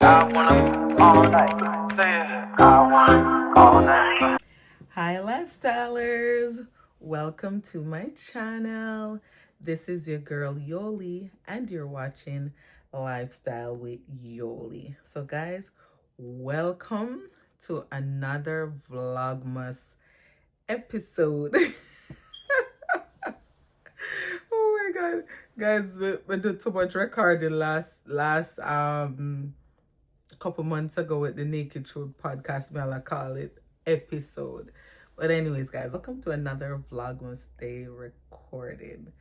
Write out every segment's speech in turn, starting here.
I wanna all night. Say it. I wanna all night. Hi, lifestylers. Welcome to my channel. This is your girl Yoli, and you're watching Lifestyle with Yoli. So, guys, welcome to another Vlogmas episode. Oh my god, guys, we did too much recording last couple months ago with the Naked Truth podcast. I'll call it episode. But anyways, guys, welcome to another Vlogmas Day recording.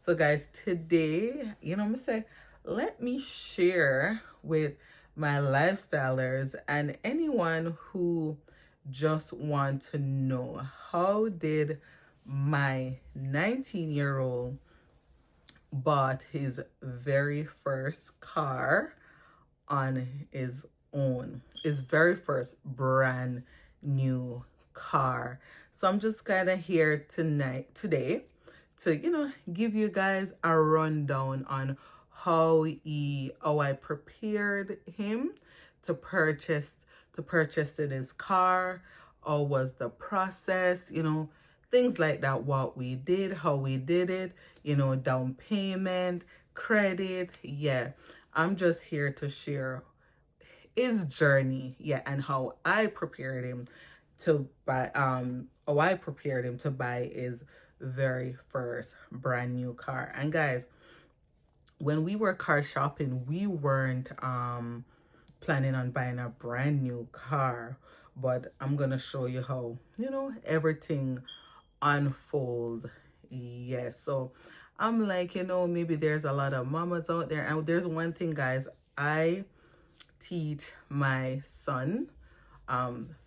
So, guys, today, I'm say, let me share with my lifestylers and anyone who just want to know, how did my 19-year-old bought his very first car on his own, his very first brand new car. So I'm just kind of here today to give you guys a rundown on how I prepared him to purchase his car. How was the process, things like that, what we did, how we did it, down payment, credit. Yeah, I'm just here to share his journey, and how I prepared him to buy his very first brand new car. And guys, when we were car shopping, we weren't planning on buying a brand new car, but I'm gonna show you how everything unfold. Yes. So I'm like, maybe there's a lot of mamas out there, and there's one thing, guys. I teach my son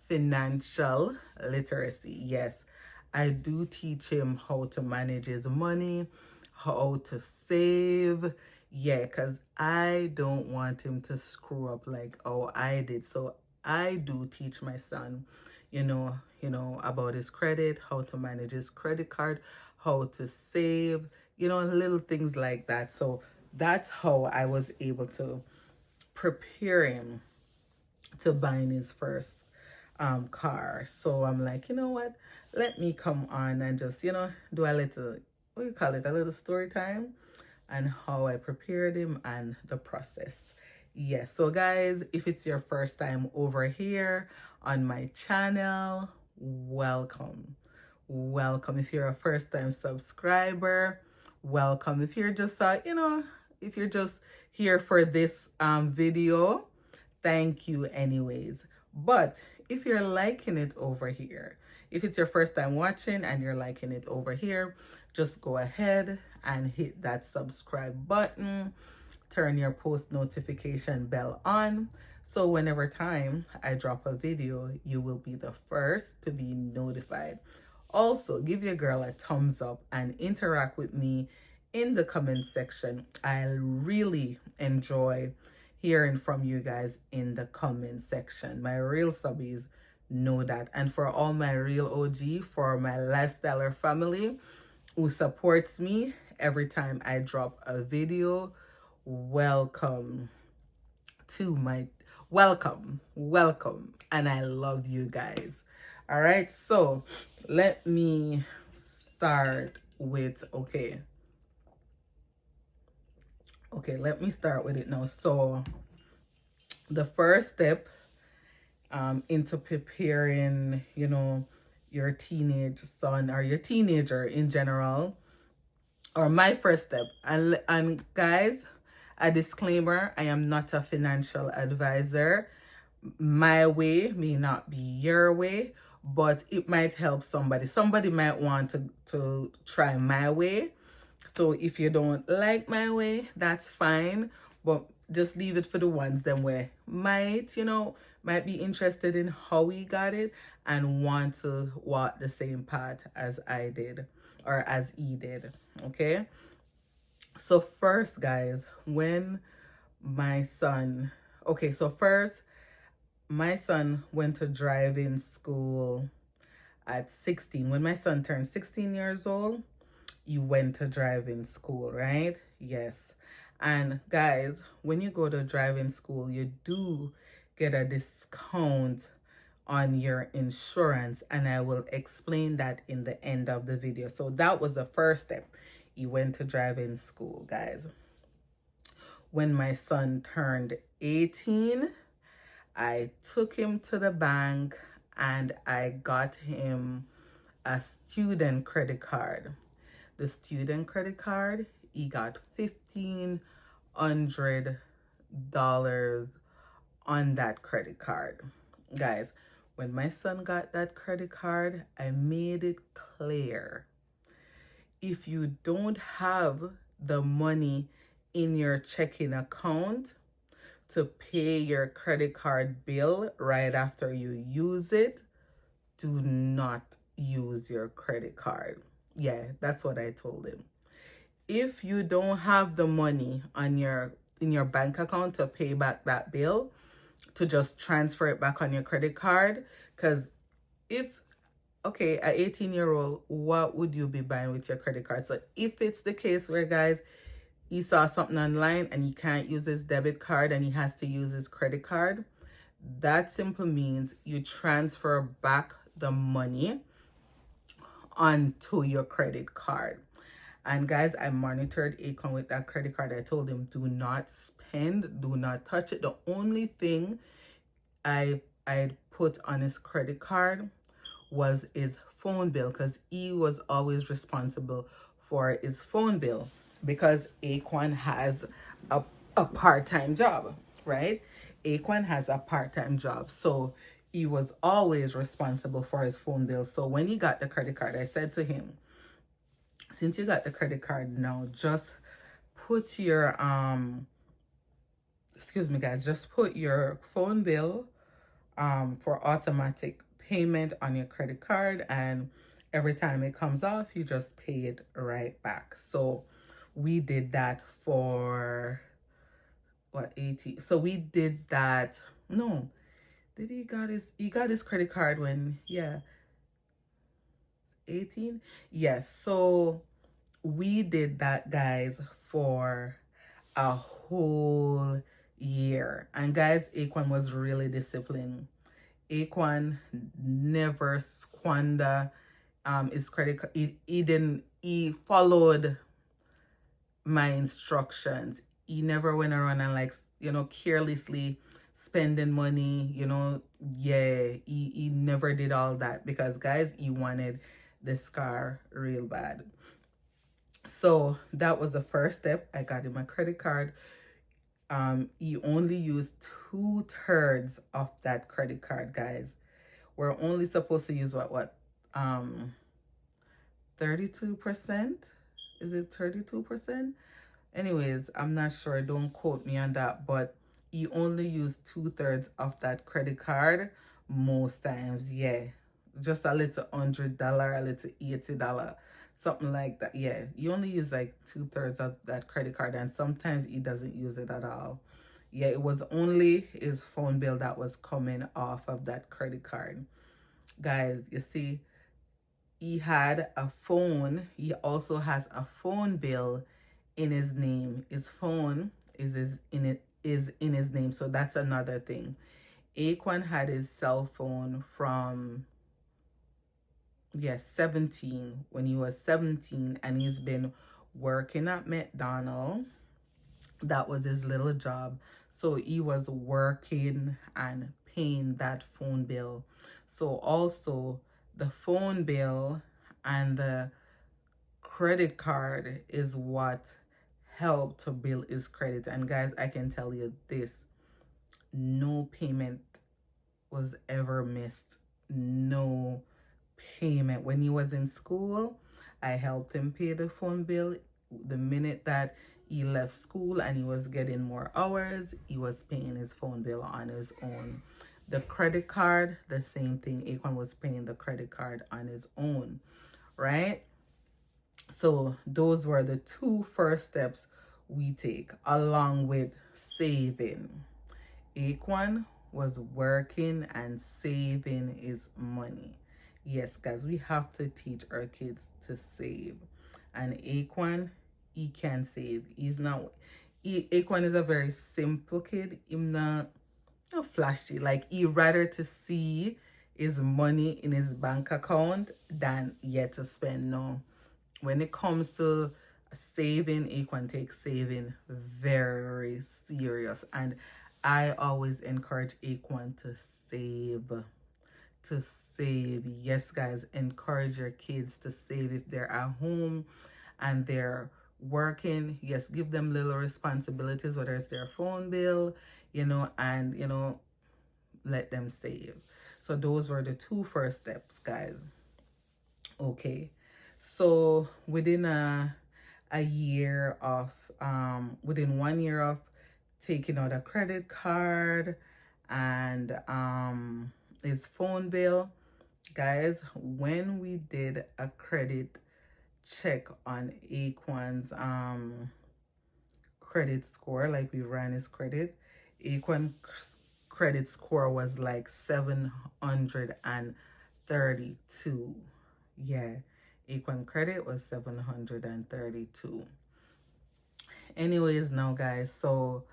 financial literacy. Yes, I do teach him how to manage his money, how to save. Yeah, because I don't want him to screw up like how I did. So I do teach my son, about his credit, how to manage his credit card, how to save, little things like that. So that's how I was able to prepare him to buying his first car. So I'm like, you know what? Let me come on and just, do a little, what do you call it? A little story time and how I prepared him and the process. Yes. So guys, if it's your first time over here on my channel, welcome. Welcome. If you're a first time subscriber, welcome. If you're just if you're just here for this video, thank you anyways. But if you're liking it over here, if it's your first time watching and you're liking it over here, just go ahead and hit that subscribe button. Turn your post notification bell on, so whenever time I drop a video, you will be the first to be notified. Also, give your girl a thumbs up and interact with me in the comment section. I really enjoy hearing from you guys in the comment section. My real subbies know that. And for all my real OG, for my lifestyler family who supports me every time I drop a video, welcome to my welcome, and I love you guys. All right, so let me start with let me start with it now. So the first step into preparing, your teenage son or your teenager in general, or my first step, and guys, a disclaimer, I am not a financial advisor. My way may not be your way, but it might help somebody. Somebody might want to try my way. So if you don't like my way, that's fine. But just leave it for the ones that way might be interested in how we got it and want to walk the same path as I did or as he did. Okay. So first, guys, when my son, first, my son went to driving school at 16. When my son turned 16 years old, he went to driving school, right? Yes. And guys, when you go to driving school, you do get a discount on your insurance, and I will explain that in the end of the video. So that was the first step. He went to driving school, guys. When my son turned 18, I took him to the bank and I got him a student credit card. The student credit card, he got $1,500 on that credit card. Guys, when my son got that credit card, I made it clear, if you don't have the money in your checking account to pay your credit card bill right after you use it, do not use your credit card. Yeah, that's what I told him. If you don't have the money on in your bank account to pay back that bill, to just transfer it back on your credit card, because if, okay, an 18-year-old, what would you be buying with your credit card? So if it's the case where, guys, he saw something online and he can't use his debit card and he has to use his credit card, that simply means you transfer back the money onto your credit card. And guys, I monitored Akon with that credit card. I told him, do not spend, do not touch it. The only thing I put on his credit card was his phone bill, because he was always responsible for his phone bill, because Akon has a part-time job, right? Akon has a part-time job, so he was always responsible for his phone bill. So when he got the credit card, I said to him, since you got the credit card now, just put your excuse me guys, just put your phone bill for automatic payment on your credit card, and every time it comes off, you just pay it right back. So we did that for what, 80. So we did that. No, did he got his credit card when, yeah, 18? Yes. So we did that, guys, for a whole year. And guys, Akon was really disciplined. Akon never squander his credit card. He followed my instructions. He never went around and, like, carelessly spending money, yeah, he never did all that, because guys, he wanted this car real bad. So that was the first step. I got him a credit card. He only used 2/3 of that credit card, guys. We're only supposed to use what 32%? Is it 32%? Anyways, I'm not sure, don't quote me on that, but he only used 2/3 of that credit card most times. Yeah, just a little $100, a little $80, something like that. Yeah, you only use like 2/3 of that credit card, and sometimes he doesn't use it at all. Yeah, it was only his phone bill that was coming off of that credit card. Guys, you see, he had a phone. He also has a phone bill in his name. His phone is in his name. So that's another thing. Akon had his cell phone from 17, when he was 17, and he's been working at McDonald's. That was his little job. So he was working and paying that phone bill. So also the phone bill and the credit card is what helped to build his credit. And guys, I can tell you this, no payment was ever missed. No payment. When he was in school, I helped him pay the phone bill. The minute that he left school and he was getting more hours, he was paying his phone bill on his own. The credit card, the same thing. Akon was paying the credit card on his own, right? So those were the two first steps we take, along with saving. Akon was working and saving his money. Yes, guys, we have to teach our kids to save. And Akon, he can save. Aquan is a very simple kid. Him not flashy. Like, he rather to see his money in his bank account than yet to spend. No. When it comes to saving, Aquan takes saving very serious. And I always encourage Aquan to save. To save. Yes, guys, encourage your kids to save if they're at home and they're working. Yes, give them little responsibilities, whether it's their phone bill, and let them save. So those were the two first steps, guys. Okay, so within within 1 year of taking out a credit card and his phone bill, guys, when we did a credit check on Aquan's credit score, like we ran his credit, Aquan's credit score was like 732. Yeah, Aquan credit was 732. Anyways, now guys, so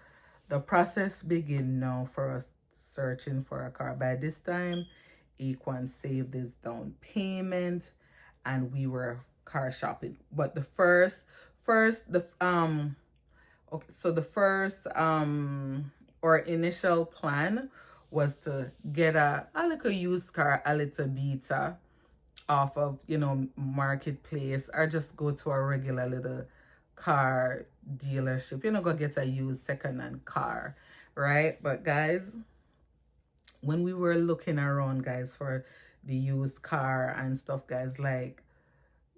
the process begin now for us searching for a car. By this time, Aquan saved his down payment and we were car shopping. But the our initial plan was to get a little used car, a little beta off of marketplace, or just go to a regular little car dealership, go get a used second-hand car, right? But guys, when we were looking around, guys, for the used car and stuff, guys, like,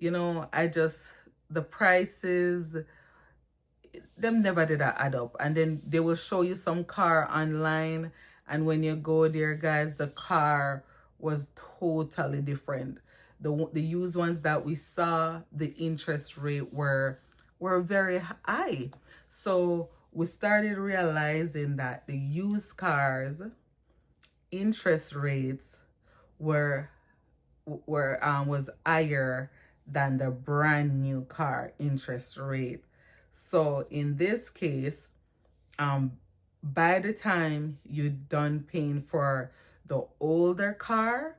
the prices, them never did add up. And then they will show you some car online, and when you go there, guys, the car was totally different. The used ones that we saw, the interest rate were very high. So we started realizing that the used cars interest rates was higher than the brand new car interest rate. So in this case, by the time you're done paying for the older car,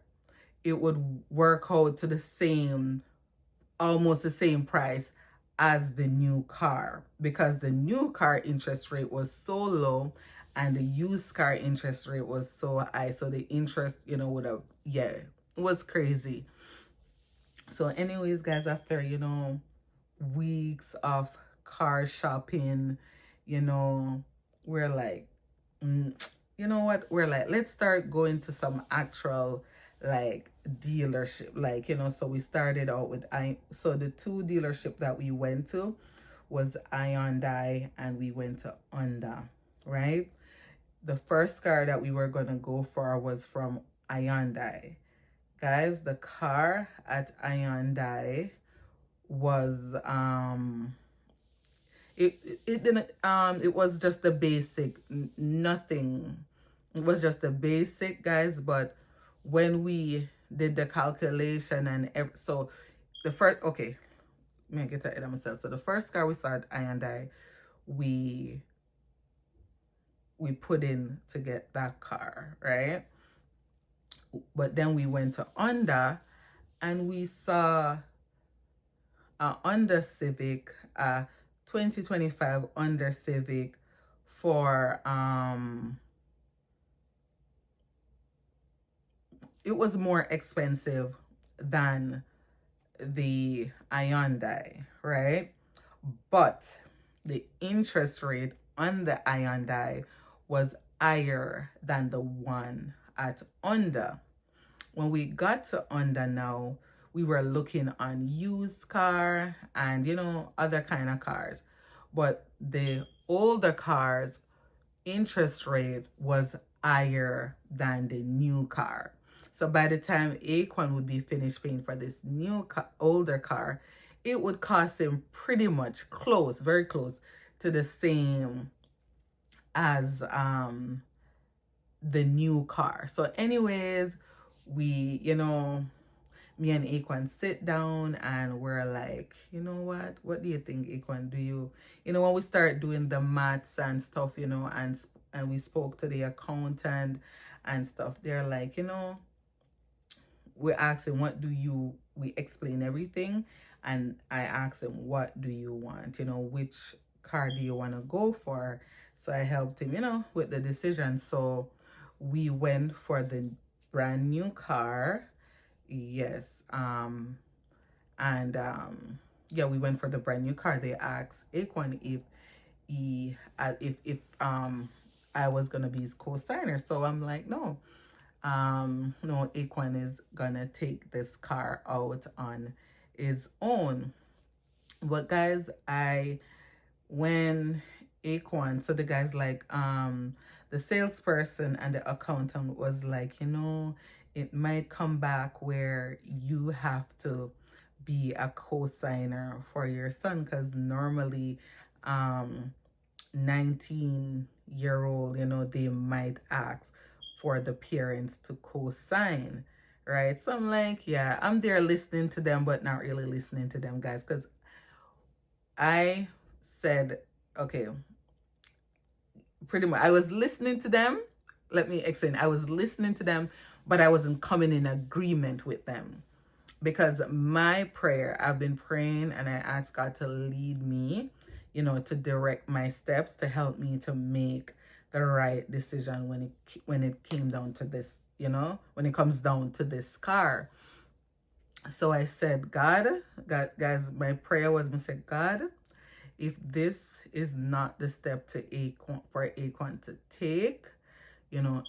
it would work out to almost the same price as the new car, because the new car interest rate was so low and the used car interest rate was so high. So the interest, would have, it was crazy. So anyways, guys, after, weeks of car shopping, we're like, you know what? We're like, let's start going to some actual like dealership, like, so we started out with so the two dealership that we went to was Hyundai and we went to Honda, right? The first car that we were gonna go for was from Hyundai. Guys, the car at Hyundai was it didn't it was just the basic, nothing. It was just the basic, guys. But when we did the calculation and so the first, okay, let me get ahead of myself. So the first car we saw at Hyundai, we put in to get that car, right? But then we went to Honda and we saw a Honda Civic, 2025 Honda Civic for it was more expensive than the Hyundai, right? But the interest rate on the Hyundai was higher than the one at Honda. When we got to Honda now, we were looking on used car and other kind of cars, but the older cars interest rate was higher than the new car. So by the time Aquan would be finished paying for this older car, it would cost him pretty much very close to the same as the new car. So anyways, we me and Aquan sit down and we're like, you know what do you think, Aquan? Do you, when we start doing the maths and stuff, and we spoke to the accountant and stuff, they're like, we asked him, we explain everything. And I asked him, what do you want? Which car do you want to go for? So I helped him, with the decision. So we went for the brand new car. Yes. And yeah, we went for the brand new car. They asked Aquan if I was gonna be his co-signer. So I'm like, no. No, Aquan is gonna take this car out on his own. But guys, when Aquan, so the guy's like, the salesperson and the accountant was like, it might come back where you have to be a co-signer for your son, because normally 19-year-old, they might ask for the parents to co-sign, right? So I'm like, yeah, I'm there listening to them, but not really listening to them, guys, because I said, okay, pretty much I was listening to them. Let me explain. I was listening to them, but I wasn't coming in agreement with them, because my prayer, I've been praying and I asked God to lead me, to direct my steps, to help me to make the right decision when it came down to this, when it comes down to this car. So I said, God, guys, my prayer was, I said, God, if this is not the step for Aquan to take,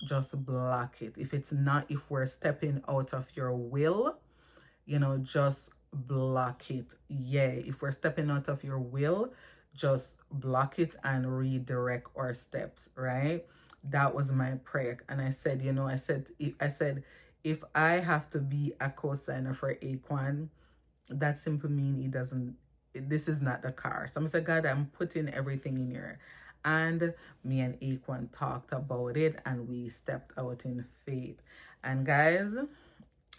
just block it. If it's not, if we're stepping out of your will, just block it. Yeah, if we're stepping out of your will, just block it and redirect our steps, right? That was my prayer. And I said, I said, if I have to be a co-signer for Aquan, that simply means this is not the car. So I said, God, I'm putting everything in here. And me and Aquan talked about it and we stepped out in faith. And guys,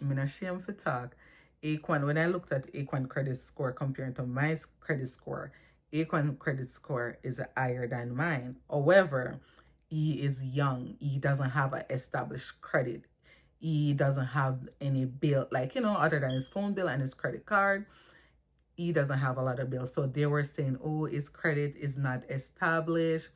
I'm not ashamed to talk. Aquan, when I looked at Aquan credit score compared to my credit score, Aquan credit score is higher than mine. However, he is young. He doesn't have an established credit. He doesn't have any bill, like, other than his phone bill and his credit card. He doesn't have a lot of bills. So they were saying, oh, his credit is not established.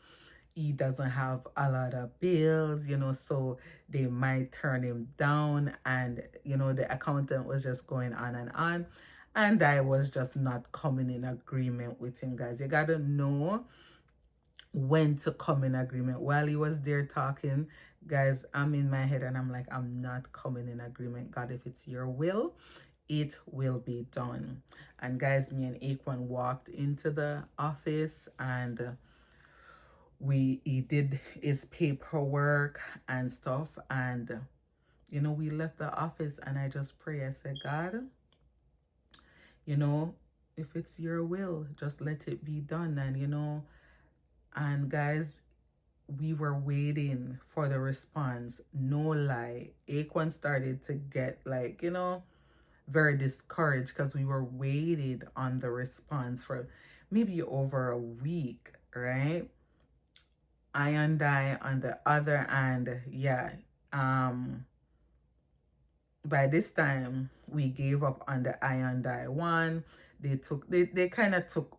He doesn't have a lot of bills, so they might turn him down. And, the accountant was just going on and on. And I was just not coming in agreement with him, guys. You got to know when to come in agreement. While he was there talking, guys, I'm in my head and I'm like, I'm not coming in agreement. God, if it's your will, it will be done. And guys, me and Aquan walked into the office and he did his paperwork and stuff, and we left the office and I just pray. I said, God, if it's your will, just let it be done. And guys, we were waiting for the response. No lie, Aquan started to get like, very discouraged, because we were waiting on the response for maybe over a week, right? I and I on the other end, yeah. By this time we gave up on the I and I one. They kind of took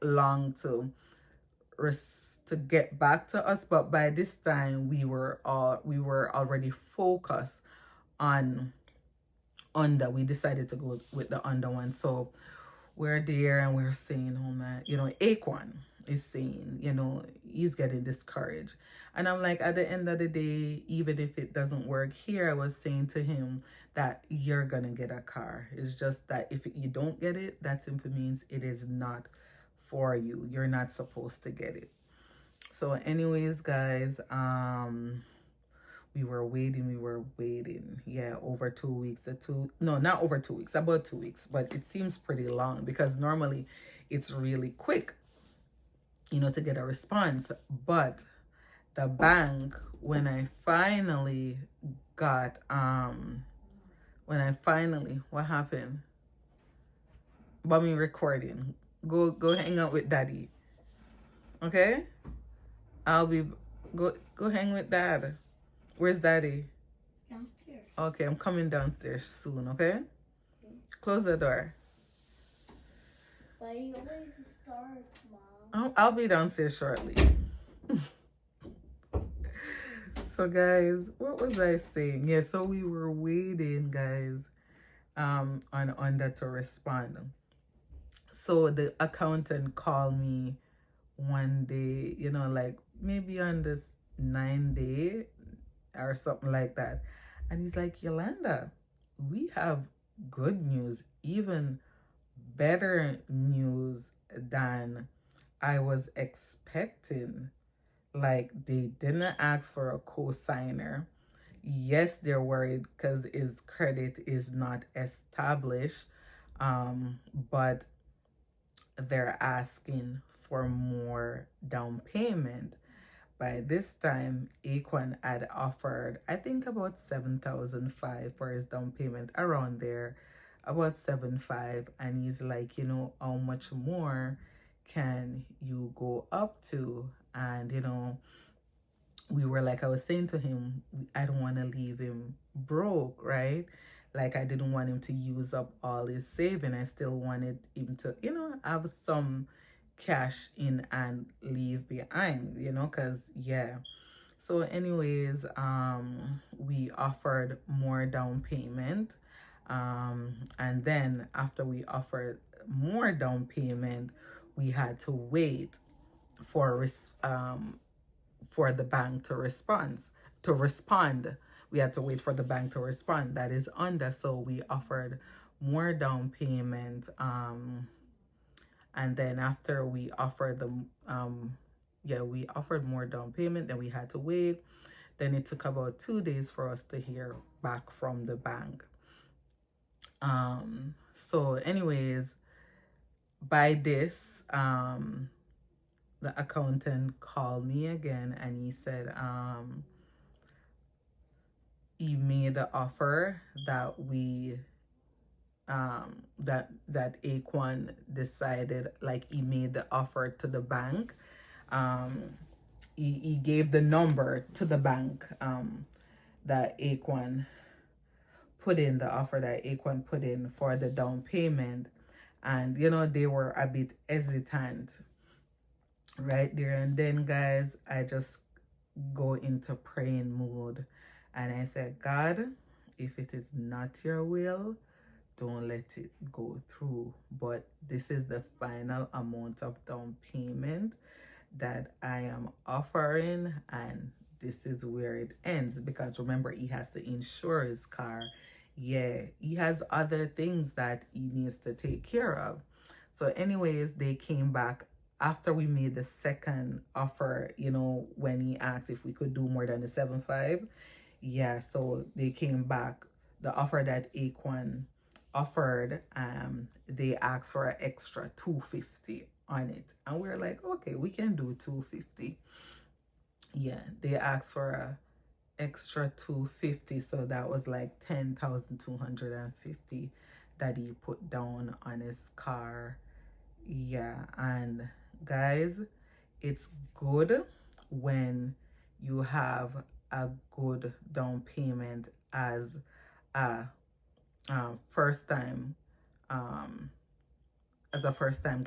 long to get back to us, but by this time we were already focused on under. We decided to go with the under one. So we're there and we're saying, oh man, Aquan is saying, he's getting discouraged. And I'm like, at the end of the day, even if it doesn't work here, I was saying to him that you're gonna get a car. It's just that if you don't get it, that simply means it is not for you. You're not supposed to get it. So anyways, guys, we were waiting. Yeah, over 2 weeks. No, not over 2 weeks, about 2 weeks. But it seems pretty long, because normally it's really quick, to get a response. But the bank, when I finally got when I finally, what happened? Mommy recording. Go hang out with daddy. Okay? I'll be go hang with dad. Where's daddy? Downstairs. Okay, I'm coming downstairs soon, okay? Close the door. Why you always start, Mom? I'll be downstairs shortly. So guys, what was I saying? Yeah, so we were waiting, guys, on Onda to respond. So the accountant called me one day, you know, like maybe on this 9 day or something like that. And he's like, Yolanda, we have good news, even better news than I was expecting. Like, they didn't ask for a co-signer. Yes, they're worried because his credit is not established, but they're asking for more down payment. By this time, Aquan had offered, I think, about 7,500 for his down payment, around there, about 7,500. And he's like, you know, how much more can you go up to? And, you know, we were like, I was saying to him, I don't want to leave him broke, right? Like, I didn't want him to use up all his saving. I still wanted him to, you know, have some cash in and leave behind, you know, because, yeah. So anyways, we offered more down payment. And then after we offered more down payment, we had to wait for the bank to respond. We had to wait for the bank to respond. That is under. So we offered more down payment. And then after we offered we offered more down payment. Then we had to wait. Then it took about 2 days for us to hear back from the bank. So anyways, by this, the accountant called me again and he said he made the offer that we that Aquan decided, like, he made the offer to the bank. He gave the number to the bank that Aquan put in, the offer that Aquan put in for the down payment. And, you know, they were a bit hesitant right there. And then, guys, I just go into praying mode. And I said, God, if it is not your will, don't let it go through. But this is the final amount of down payment that I am offering, and this is where it ends. Because remember, he has to insure his car. Yeah, he has other things that he needs to take care of. So anyways, they came back after we made the second offer, you know, when he asked if we could do more than the 7.5. Yeah, so they came back. The offer that Aquan offered, they asked for an extra 250 on it. And we're like, okay, we can do 250. Yeah, they asked for a extra 250, so that was like 10,250 that he put down on his car. Yeah, and guys, it's good when you have a good down payment as a first time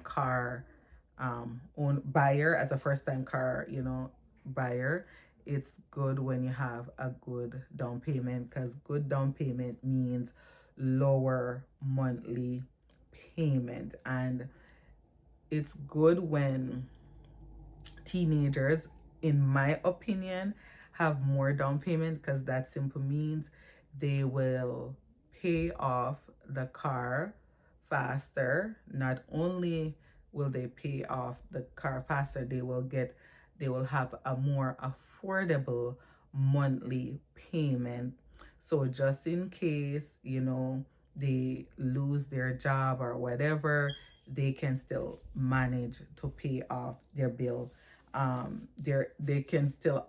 car own buyer, as a first time car, you know, buyer. It's good when you have a good down payment, because good down payment means lower monthly payment. And it's good when teenagers, in my opinion, have more down payment, because that simply means they will pay off the car faster. Not only will they pay off the car faster, they will have a more affordable monthly payment. So just in case, you know, they lose their job or whatever, they can still manage to pay off their bill. They can still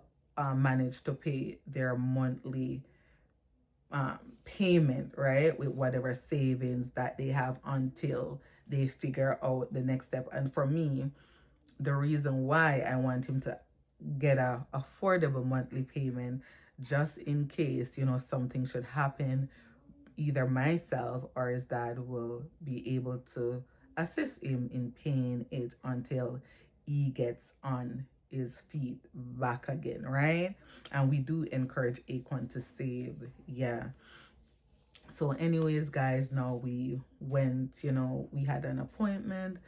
manage to pay their monthly payment, right, with whatever savings that they have until they figure out the next step. And for me, the reason why I want him to get a affordable monthly payment, just in case, you know, something should happen, either myself or his dad will be able to assist him in paying it until he gets on his feet back again, right? And we do encourage Aquan to save. Yeah. So anyways, guys, now we went, you know, we had an appointment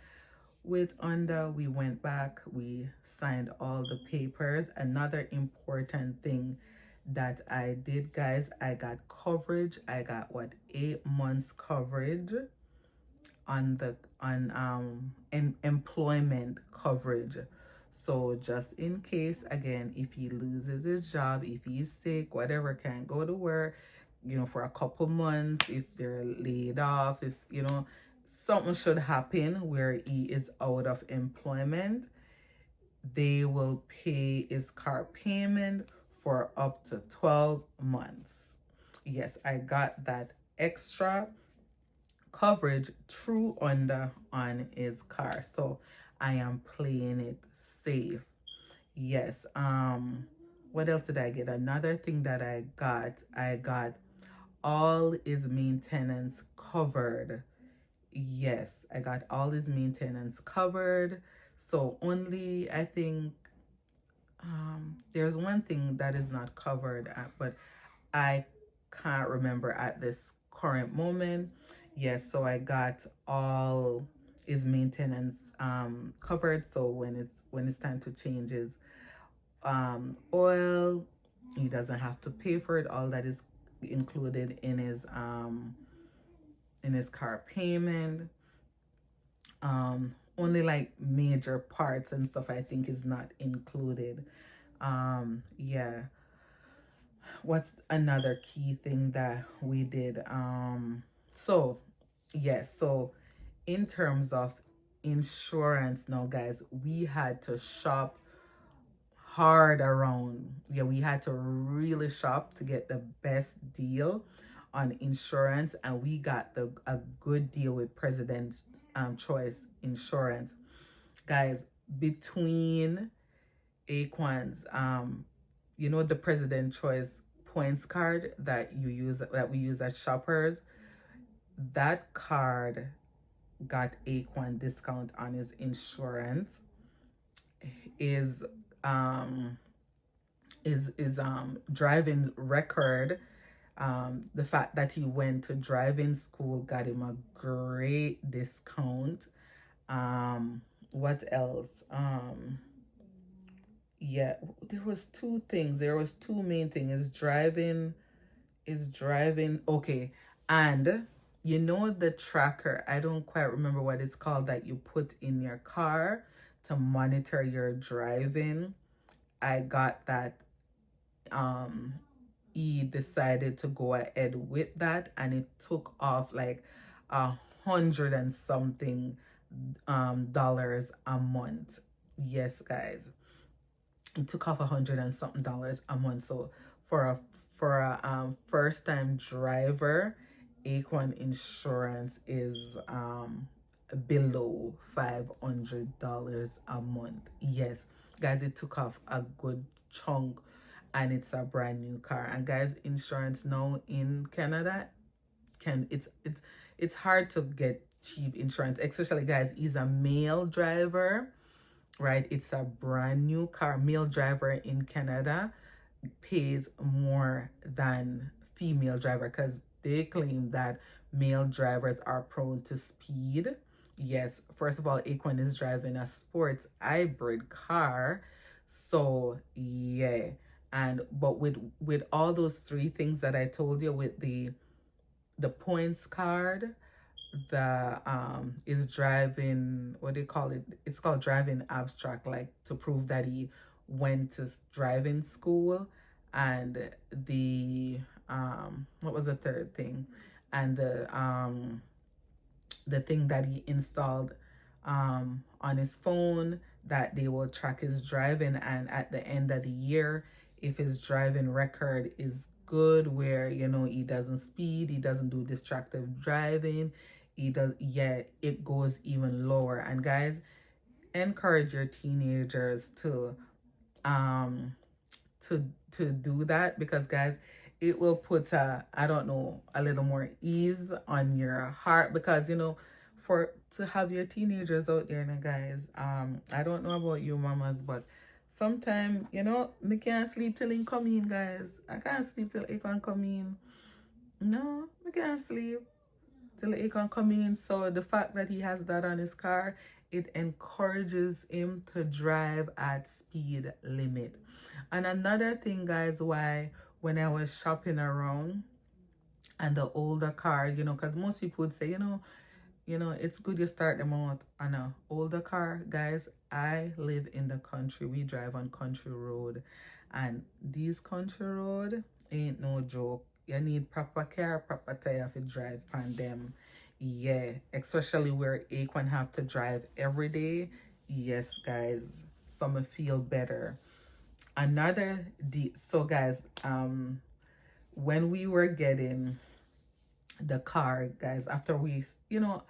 with Onda. We went back, we signed all the papers. Another important thing that I did, guys, I got coverage. I got what, 8 months coverage on the employment coverage. So just in case, again, if he loses his job, if he's sick, whatever, can't go to work, you know, for a couple months, if they're laid off, if, you know, something should happen where he is out of employment, they will pay his car payment for up to 12 months. Yes, I got that extra coverage through Under on his car. So I am playing it safe. Yes. What else did I get? Another thing that I got all his maintenance covered. Yes, I got all his maintenance covered. So only, I think, there's one thing that is not covered, but I can't remember at this current moment. Yes, so I got all his maintenance covered. So when it's time to change his oil, he doesn't have to pay for it. All that is included in his car payment. Only like major parts and stuff I think is not included. Yeah. What's another key thing that we did? So yes, so in terms of insurance now, guys, we had to shop hard around. Yeah, we had to really shop to get the best deal on insurance, and we got a good deal with President's Choice Insurance, guys. Between Aquan's you know, the President Choice points card that we use at Shoppers, that card got Aquan discount on his insurance. Is driving record, the fact that he went to driving school got him a great discount. What else? Yeah, there was two things. There was two main things. Is driving okay. And you know the tracker, I don't quite remember what it's called, that you put in your car to monitor your driving. I got that. He decided to go ahead with that, and it took off like $100 and something dollars a month. Yes, guys, it took off $100 and something dollars a month. So for a first time driver, Aquan insurance is below $500 a month. Yes, guys, it took off a good chunk, and it's a brand new car. And guys, insurance now in Canada it's hard to get cheap insurance, especially, guys, he's a male driver, right? It's a brand new car. Male driver in Canada pays more than female driver because they claim that male drivers are prone to speed. Yes, first of all, Aquan is driving a sports hybrid car. So yeah, and but with all those three things that I told you, with the points card, the is driving, what do you call it, it's called driving abstract, like to prove that he went to driving school, and the what was the third thing, and the thing that he installed on his phone, that they will track his driving, and at the end of the year, if his driving record is good where, you know, he doesn't speed, he doesn't do distractive driving, he does, yeah, it goes even lower. And guys, encourage your teenagers um to do that, because guys, it will put I don't know, a little more ease on your heart, because you know, for to have your teenagers out there now, guys, I don't know about you mamas, but sometimes, you know, me can't sleep till he come in, guys. I can't sleep till he can come in. No, I can't sleep till he can come in. So the fact that he has that on his car, it encourages him to drive at speed limit. And another thing, guys, why when I was shopping around and the older car, you know, because most people would say, you know, it's good you start them out on a older car. Guys, I live in the country. We drive on country road, and these country road ain't no joke. You need proper car, proper tire to drive on them. Yeah, especially where Aquan have to drive every day. Yes, guys, some feel better. So guys, when we were getting the car, guys, after we, you know,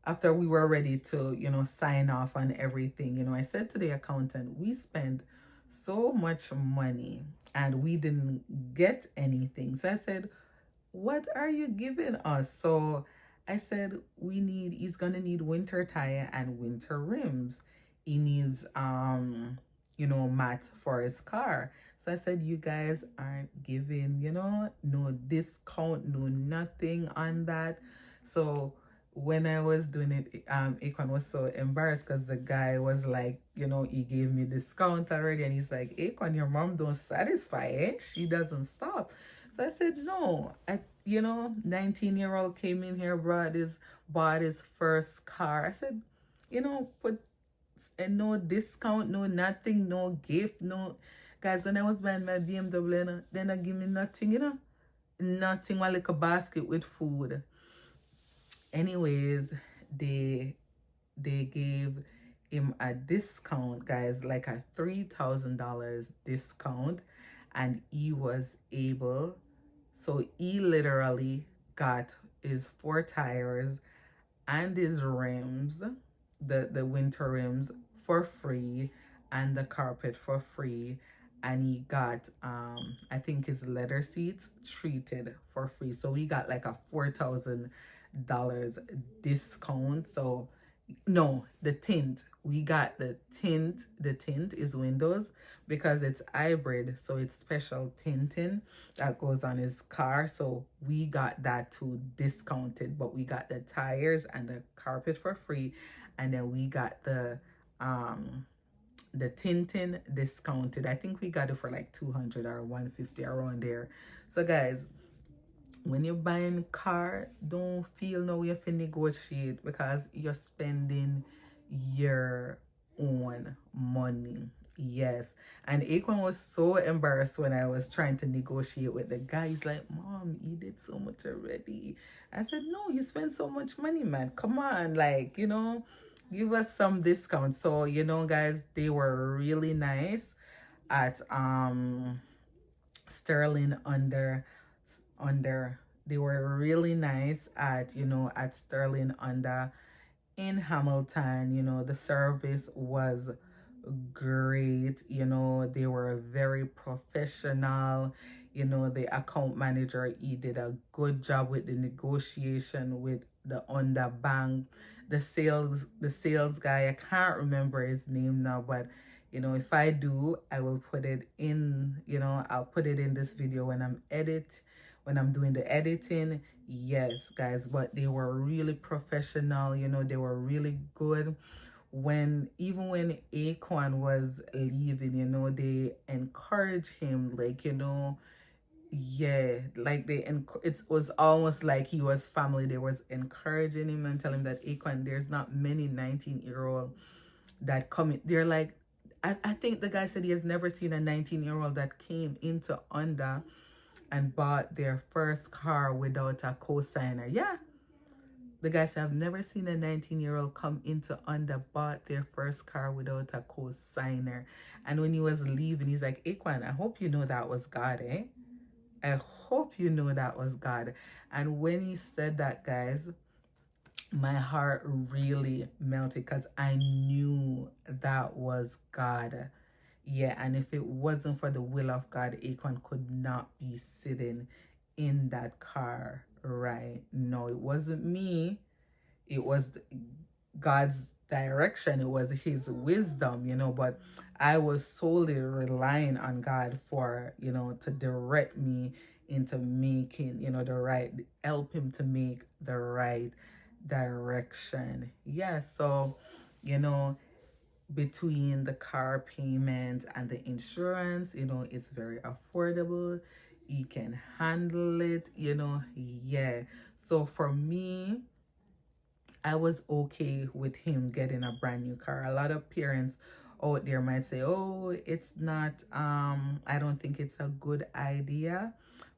after we were ready to, you know, sign off on everything, you know, I said to the accountant, we spent so much money and we didn't get anything. So I said, what are you giving us? So I said, he's gonna need winter tire and winter rims. He needs you know, mats for his car. So I said, you guys aren't giving, you know, no discount, no nothing on that. So when I was doing it, Akon was so embarrassed because the guy was like, you know, he gave me discount already, and he's like, Akon, your mom don't satisfy, eh? She doesn't stop. So I said, no, you know, 19-year-old came in here, bought his first car. I said, you know, put and no discount, no nothing, no gift, no. Guys, when I was buying my BMW, you know, they not give me nothing, you know, nothing, one like a basket with food. Anyways, they gave him a discount, guys, like a $3,000 discount, and he was able. So he literally got his 4 tires and his rims, the winter rims, for free, and the carpet for free, and he got I think his leather seats treated for free. So we got like a $4,000 discount. So no, the tint, we got the tint is windows, because it's hybrid, so it's special tinting that goes on his car. So we got that too discounted, but we got the tires and the carpet for free, and then we got the tinting discounted. I think we got it for like 200 or 150 around there. So guys, when you're buying a car, don't feel no way to negotiate, because you're spending your own money. Yes. And Akon was so embarrassed when I was trying to negotiate with the guy. He's like, Mom, you did so much already. I said, no, you spend so much money, man. Come on, like, you know, give us some discount. So, you know, guys, they were really nice at Sterling under they were really nice at, you know, at Sterling under in Hamilton. You know, the service was great. You know, they were very professional. You know, the account manager, he did a good job with the negotiation with the underbank. The sales guy, I can't remember his name now, but you know, if I do, I will put it in, you know, I'll put it in this video when I'm doing the editing. Yes, guys, but they were really professional. You know, they were really good. Even when Akon was leaving, you know, they encouraged him, like, you know, yeah, like it was almost like he was family. They was encouraging him and telling him that, Akon, there's not many 19-year-old that come in. They're like, I think the guy said he has never seen a 19-year-old that came into Honda and bought their first car without a co-signer. Yeah. The guy said, I've never seen a 19-year-old come into Honda, bought their first car without a co-signer. And when he was leaving, he's like, Akon, I hope you know that was God, eh? I hope you know that was God. And when he said that, guys, my heart really melted because I knew that was God. Yeah, and if it wasn't for the will of God, Akon could not be sitting in that car right now. It wasn't me. It was God's direction. It was his wisdom, but I was solely relying on God for, to direct me into making, the right, help him to make the right direction. Yeah, so, between the car payment and the insurance, it's very affordable. You can handle it, yeah. So for me, I was okay with him getting a brand new car. A lot of parents out there might say, oh, it's not, I don't think it's a good idea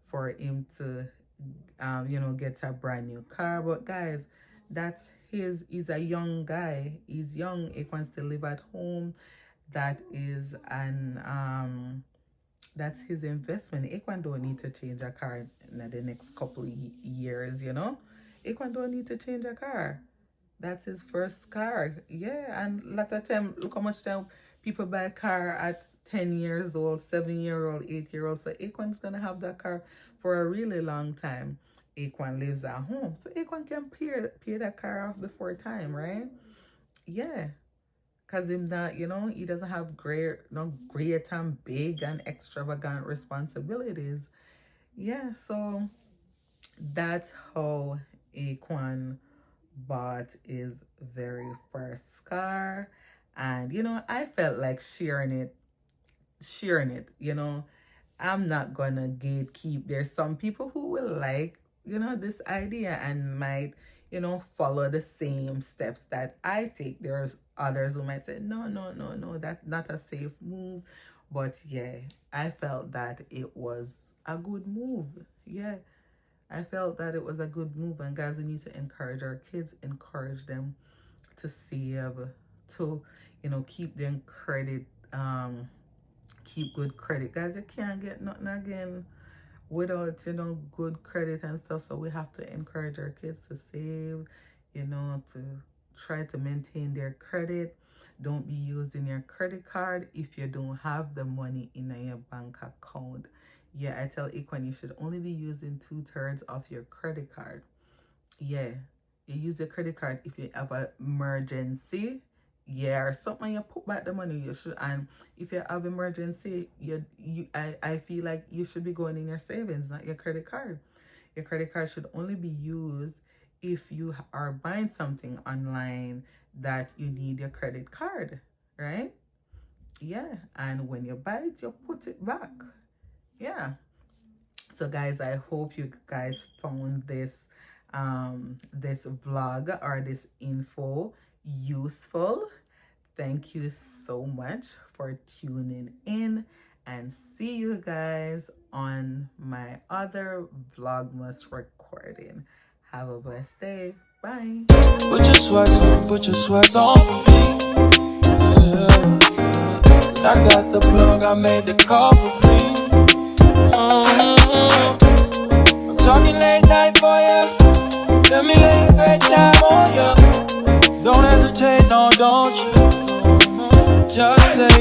for him to, get a brand new car. But guys, he's a young guy. He's young. He wants to live at home. That's his investment. Akon don't need to change a car in the next couple of years, Akon don't need to change a car. That's his first car. Yeah, and a lot of time, look how much time people buy a car at 10 years old, 7-year-old, 8-year-old. So Akon's going to have that car for a really long time. Akon lives at home. So Akon can pay that car off before time, right? Yeah. Because him not, he doesn't have great and big and extravagant responsibilities. Yeah, so that's how Akon bought his very first car. And, I felt like sharing it, I'm not gonna gatekeep. There's some people who will like, this idea and might, follow the same steps that I take. There's others who might say, no, that's not a safe move. But yeah, I felt that it was a good move. Yeah, I felt that it was a good move. And guys, we need to encourage our kids, encourage them to save, to, keep them credit, keep good credit. Guys, you can't get nothing again without, good credit and stuff. So we have to encourage our kids to save, to try to maintain their credit. Don't be using your credit card if you don't have the money in your bank account. Yeah, I tell Akon you should only be using 2/3 of your credit card. Yeah, you use your credit card if you have an emergency. Yeah, or something, you put back the money. You should, and if you have emergency, I feel like you should be going in your savings, not your credit card. Your credit card should only be used if you are buying something online that you need your credit card, right? Yeah, and when you buy it, you put it back. Yeah. So guys, I hope you guys found this vlog or this info useful. Thank you so much for tuning in, and see you guys on my other Vlogmas recording. Have a blessed day. Bye. Put your sweats on for me. Yeah. I got the plug, I made the call for me. I'm talking late night for you. Let me lay a great time on you. Don't hesitate, no, don't you? Just say